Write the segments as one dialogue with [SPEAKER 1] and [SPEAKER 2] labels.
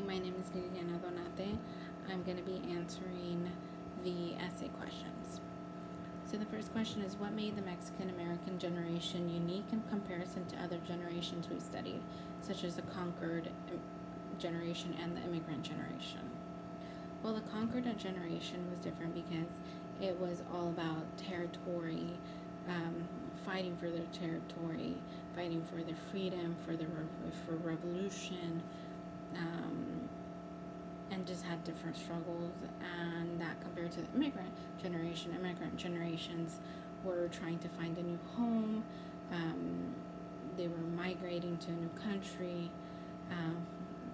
[SPEAKER 1] my name is Liliana Donate. I'm going to be answering the essay questions. So the first question is, what made the Mexican American generation unique in comparison to other generations we've studied, such as the conquered generation and the immigrant generation? Well, the conquered generation was different because it was all about territory, fighting for their territory, fighting for their freedom, for revolution, and just had different struggles. And that compared to the immigrant generations were trying to find a new home. They were migrating to a new country,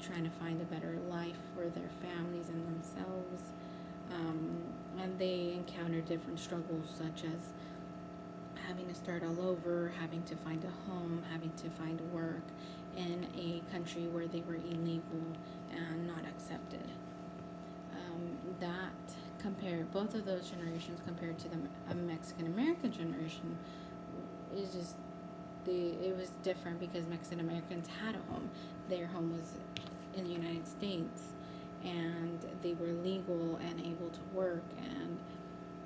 [SPEAKER 1] trying to find a better life for their families and themselves. And they encountered different struggles, such as having to start all over, having to find a home, having to find work in a country where they were illegal and not accepted. Both of those generations compared to the Mexican American generation is just it was different because Mexican Americans had a home. Their home was in the United States, and they were legal and able to work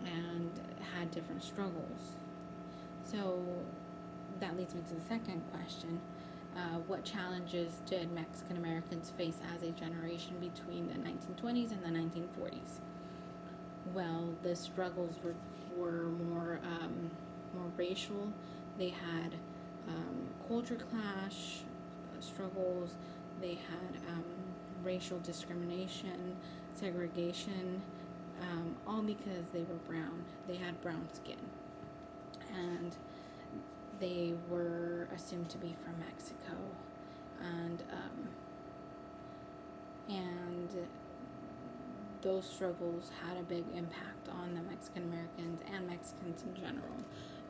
[SPEAKER 1] and had different struggles. So that leads me to the second question. What challenges did Mexican Americans face as a generation between the 1920s and the 1940s? Well, the struggles were more racial. They had culture clash struggles. They had racial discrimination, segregation, all because they were brown. They had brown skin, and they were assumed to be from Mexico, and those struggles had a big impact on the Mexican Americans and Mexicans in general.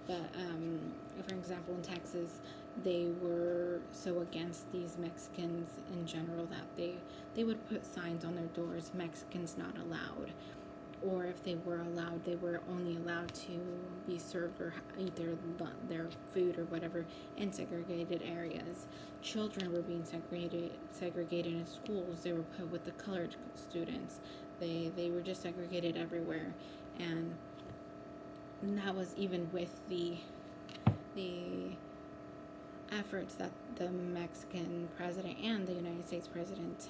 [SPEAKER 1] But for example, in Texas, they were so against these Mexicans in general that they would put signs on their doors, "Mexicans not allowed." Or if they were allowed, they were only allowed to be served or eat their food or whatever in segregated areas. Children were being segregated in schools. They were put with the colored students. They were just segregated everywhere. And that was even with the efforts that the Mexican president and the United States president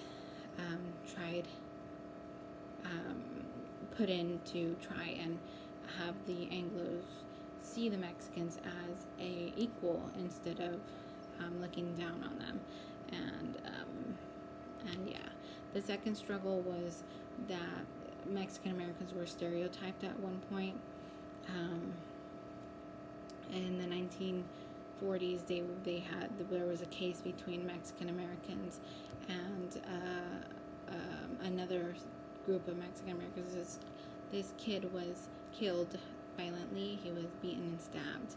[SPEAKER 1] tried put in to try and have the Anglos see the Mexicans as a equal instead of looking down on them. And yeah, the second struggle was that Mexican Americans were stereotyped at one point. In the 1940s, there was a case between Mexican Americans and another group of Mexican Americans. This kid was killed violently. He was beaten and stabbed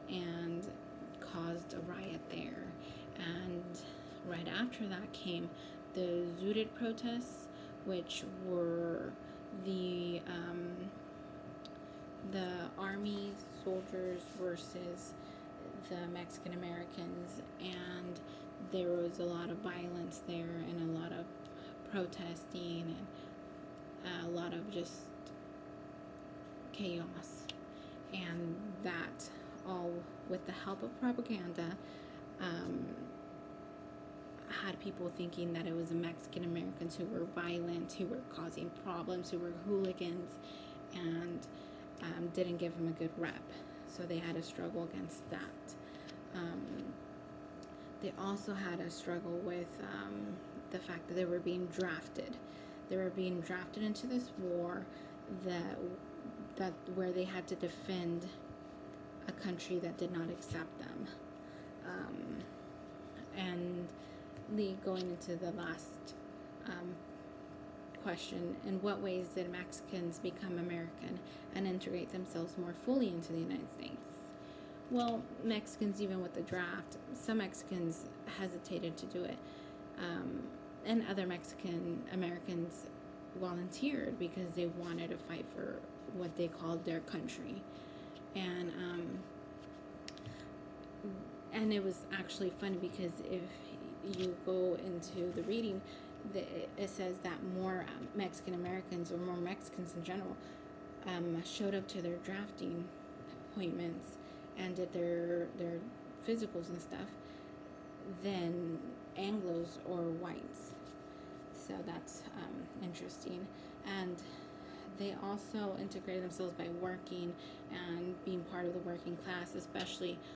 [SPEAKER 1] and caused a riot there. And right after that came the Zooted protests, which were the army soldiers versus the Mexican Americans, and there was a lot of violence there and a lot of protesting and a lot of just chaos. And that, all with the help of propaganda, had people thinking that it was the Mexican Americans who were violent, who were causing problems, who were hooligans, and didn't give them a good rep. So they had a struggle against that. They also had a struggle with the fact that they were being drafted. They were being drafted into this war that where they had to defend a country that did not accept them. And going into the last question, in what ways did Mexicans become American and integrate themselves more fully into the United States? Well, Mexicans, even with the draft, some Mexicans hesitated to do it. And other Mexican Americans volunteered because they wanted to fight for what they called their country. And it was actually funny because if you go into the reading, it says that more Mexican Americans, or more Mexicans in general, showed up to their drafting appointments and did their physicals and stuff than Anglos or whites. So that's interesting. And they also integrated themselves by working and being part of the working class, especially